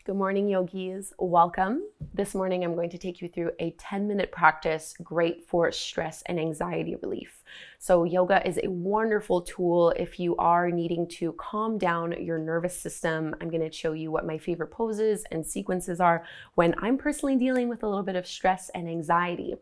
Good morning, yogis. Welcome. This morning, I'm going to take you through a 10-minute practice great for stress and anxiety relief. So yoga is a wonderful tool if you are needing to calm down your nervous system. I'm going to show you what my favorite poses and sequences are when I'm personally dealing with a little bit of stress and anxiety.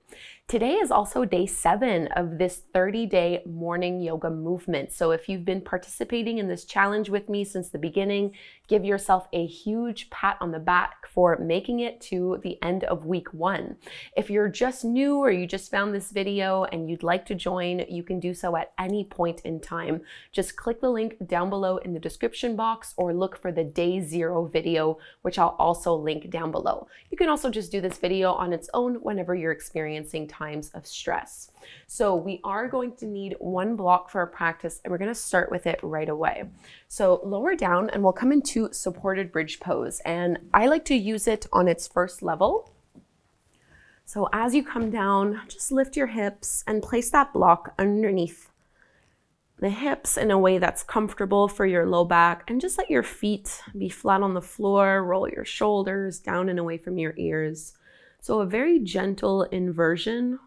Today is also day 7 of this 30-day morning yoga movement. So if you've been participating in this challenge with me since the beginning, give yourself a huge pat on the back for making it to the end of week 1. If you're just new or you just found this video and you'd like to join, you can do so at any point in time. Just click the link down below in the description box or look for the day 0 video, which I'll also link down below. You can also just do this video on its own whenever you're experiencing times of stress. So we are going to need one block for our practice, and we're going to start with it right away. So lower down and we'll come into supported bridge pose, and I like to use it on its first level. So as you come down, just lift your hips and place that block underneath the hips in a way that's comfortable for your low back, and just let your feet be flat on the floor. Roll your shoulders down and away from your ears. So a very gentle inversion,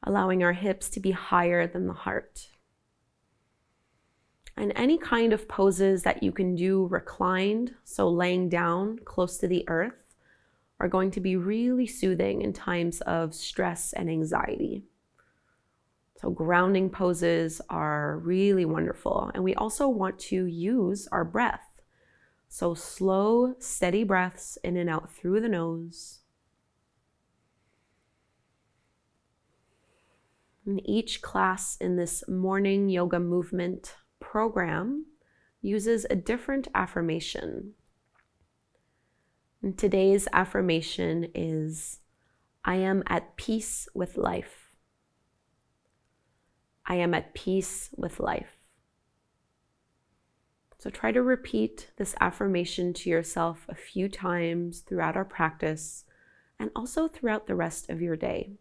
allowing our hips to be higher than the heart. And any kind of poses that you can do reclined, so laying down close to the earth, are going to be really soothing in times of stress and anxiety. So grounding poses are really wonderful. And we also want to use our breath. So slow, steady breaths in and out through the nose. And each class in this morning yoga movement program uses a different affirmation. And today's affirmation is, I am at peace with life. I am at peace with life. So try to repeat this affirmation to yourself a few times throughout our practice and also throughout the rest of your day.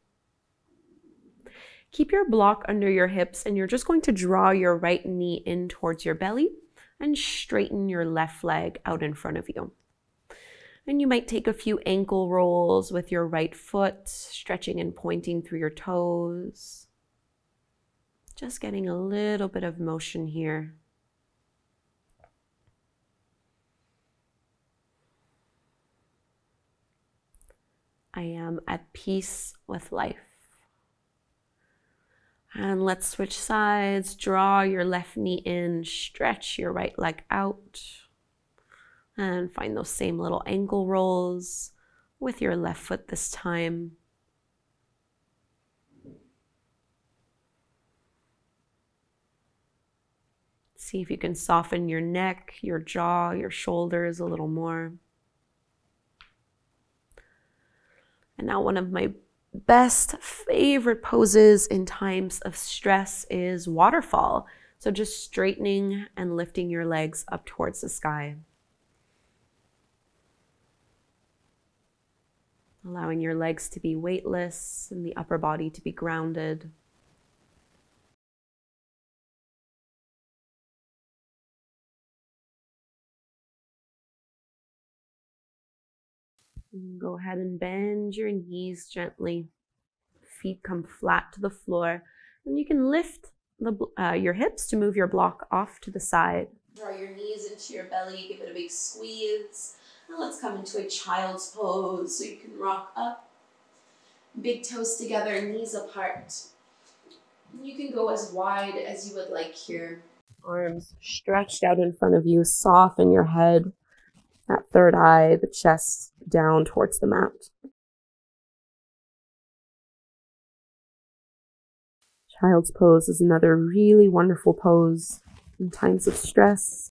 Keep your block under your hips, and you're just going to draw your right knee in towards your belly and straighten your left leg out in front of you. And you might take a few ankle rolls with your right foot, stretching and pointing through your toes. Just getting a little bit of motion here. I am at peace with life. And let's switch sides. Draw your left knee in, stretch your right leg out, and find those same little ankle rolls with your left foot this time. See if you can soften your neck, your jaw, your shoulders a little more. And now one of my best favorite poses in times of stress is waterfall. So just straightening and lifting your legs up towards the sky. Allowing your legs to be weightless and the upper body to be grounded. And go ahead and bend your knees gently. Feet come flat to the floor. And you can lift your hips to move your block off to the side. Draw your knees into your belly, give it a big squeeze. Now let's come into a child's pose. So you can rock up, big toes together, knees apart. You can go as wide as you would like here. Arms stretched out in front of you, soften your head, that third eye, the chest down towards the mat. Child's pose is another really wonderful pose in times of stress.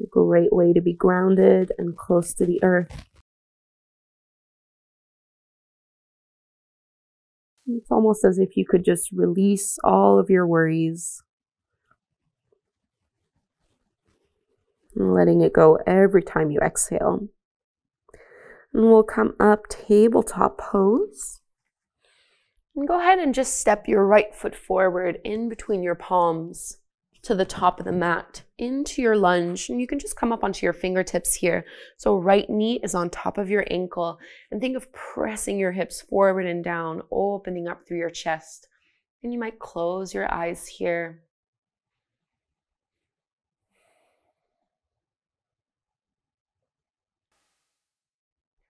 A great way to be grounded and close to the earth. It's almost as if you could just release all of your worries, and letting it go every time you exhale. And we'll come up, tabletop pose. And go ahead and just step your right foot forward in between your palms. to the top of the mat, into your lunge, and you can just come up onto your fingertips here. So right knee is on top of your ankle, and think of pressing your hips forward and down, opening up through your chest. And you might close your eyes here.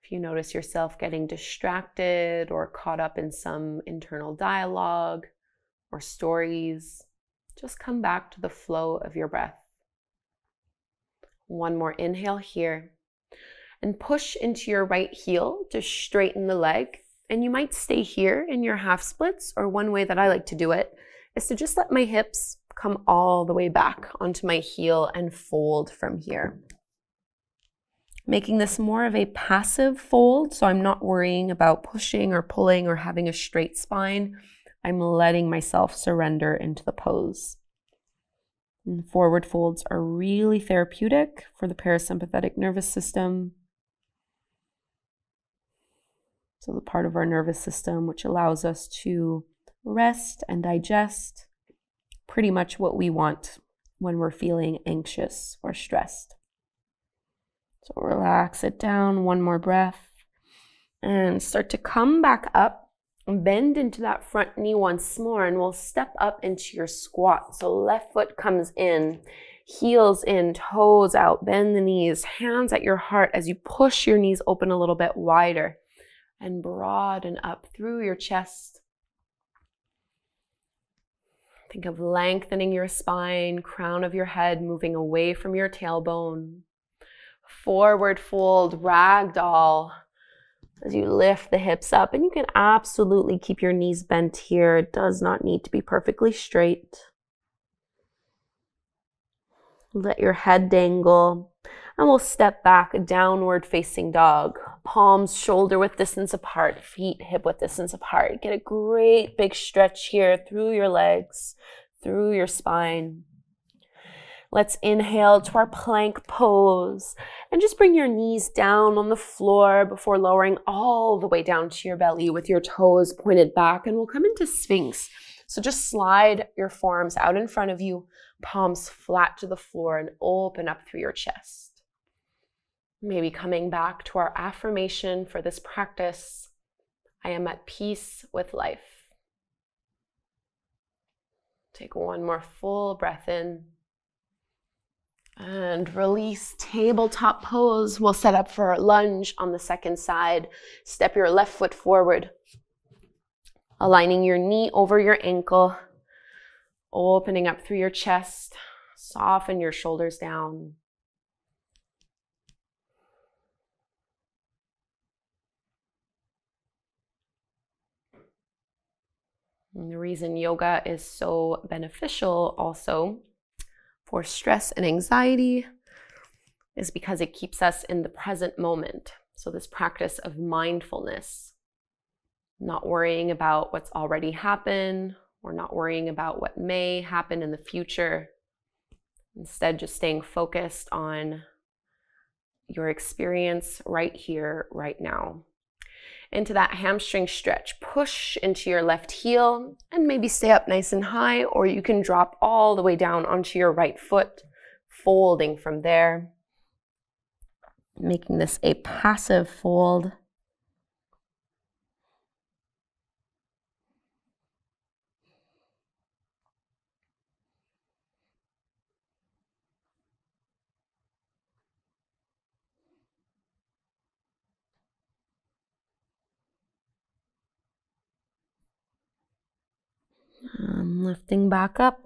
If you notice yourself getting distracted or caught up in some internal dialogue or stories, just come back to the flow of your breath. One more inhale here, and push into your right heel to straighten the leg. And you might stay here in your half splits, or one way that I like to do it is to just let my hips come all the way back onto my heel and fold from here. Making this more of a passive fold, so I'm not worrying about pushing or pulling or having a straight spine. I'm letting myself surrender into the pose. And forward folds are really therapeutic for the parasympathetic nervous system. So the part of our nervous system which allows us to rest and digest pretty much what we want when we're feeling anxious or stressed. So relax it down, one more breath, and start to come back up. Bend into that front knee once more, and we'll step up into your squat. So left foot comes in, heels in, toes out, bend the knees, hands at your heart as you push your knees open a little bit wider and broaden up through your chest. Think of lengthening your spine, crown of your head moving away from your tailbone. Forward fold, ragdoll, as you lift the hips up, and you can absolutely keep your knees bent here. It does not need to be perfectly straight. Let your head dangle, and we'll step back, downward facing dog. Palms shoulder width distance apart, feet hip width distance apart. Get a great big stretch here through your legs, through your spine. Let's inhale to our plank pose, and just bring your knees down on the floor before lowering all the way down to your belly with your toes pointed back, and we'll come into Sphinx. So just slide your forearms out in front of you, palms flat to the floor, and open up through your chest. Maybe coming back to our affirmation for this practice: I am at peace with life. Take one more full breath in. And release, tabletop pose. We'll set up for a lunge on the second side. Step your left foot forward, aligning your knee over your ankle, opening up through your chest. Soften your shoulders down. And the reason yoga is so beneficial also for stress and anxiety is because it keeps us in the present moment. So this practice of mindfulness, not worrying about what's already happened or not worrying about what may happen in the future. Instead, just staying focused on your experience right here, right now. Into that hamstring stretch. Push into your left heel and maybe stay up nice and high, or you can drop all the way down onto your right foot, folding from there. Making this a passive fold. Lifting back up.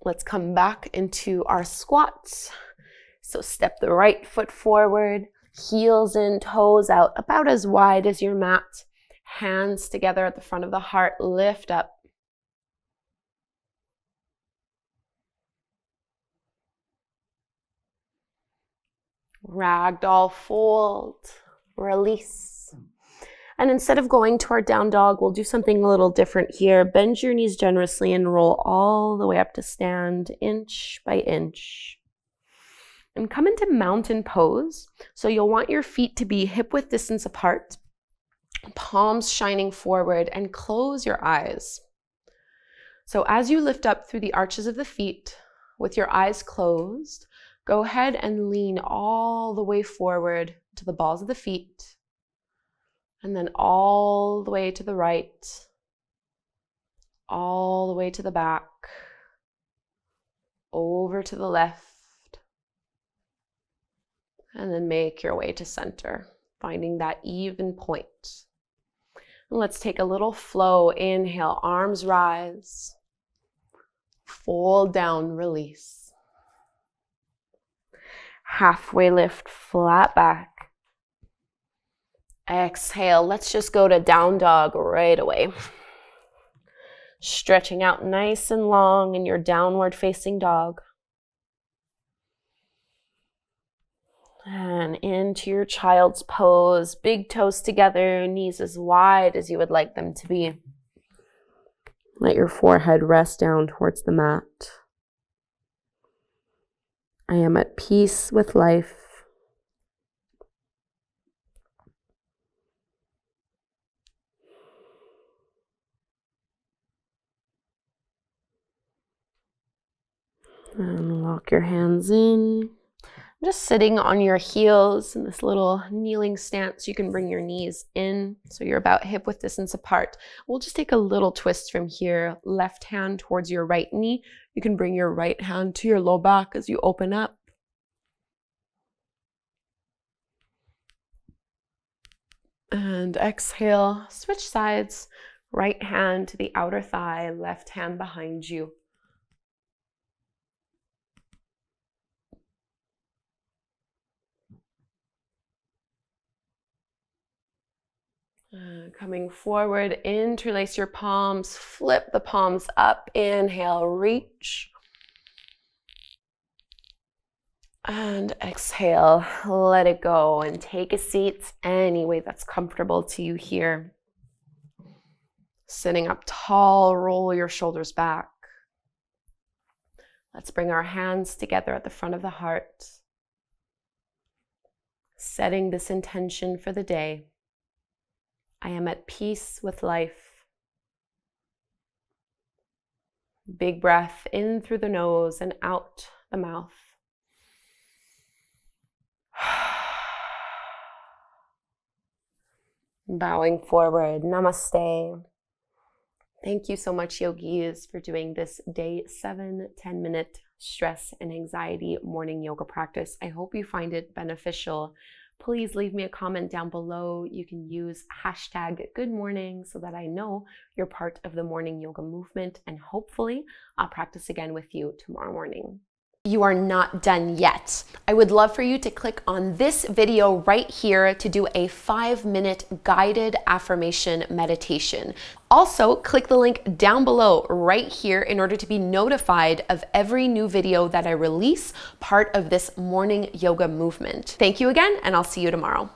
Let's come back into our squats. So step the right foot forward, heels in, toes out, about as wide as your mat. Hands together at the front of the heart, lift up. Ragdoll fold, release. And instead of going to our down dog, we'll do something a little different here. Bend your knees generously and roll all the way up to stand, inch by inch. And come into mountain pose. So you'll want your feet to be hip width distance apart, palms shining forward, and close your eyes. So as you lift up through the arches of the feet, with your eyes closed, go ahead and lean all the way forward to the balls of the feet, and then all the way to the right, all the way to the back, over to the left, and then make your way to center, finding that even point. And let's take a little flow. Inhale, arms rise, fold down, release. Halfway lift, flat back. Exhale, let's just go to down dog right away. Stretching out nice and long in your downward facing dog. And into your child's pose, big toes together, knees as wide as you would like them to be. Let your forehead rest down towards the mat. I am at peace with life. And lock your hands in. Just sitting on your heels in this little kneeling stance. You can bring your knees in so you're about hip width distance apart. We'll just take a little twist from here. Left hand towards your right knee. You can bring your right hand to your low back as you open up. And exhale, switch sides. Right hand to the outer thigh, left hand behind you. Coming forward, interlace your palms, flip the palms up, inhale, reach. And exhale, let it go and take a seat any way that's comfortable to you here. Sitting up tall, roll your shoulders back. Let's bring our hands together at the front of the heart. Setting this intention for the day. I am at peace with life. Big breath in through the nose and out the mouth. Bowing forward, namaste. Thank you so much, yogis, for doing this day 7 10-minute stress and anxiety morning yoga practice. I hope you find it beneficial. Please leave me a comment down below. You can use #goodmorning so that I know you're part of the morning yoga movement, and hopefully I'll practice again with you tomorrow morning. You are not done yet. I would love for you to click on this video right here to do a 5-minute guided affirmation meditation. Also, click the link down below right here in order to be notified of every new video that I release, part of this morning yoga movement. Thank you again, and I'll see you tomorrow.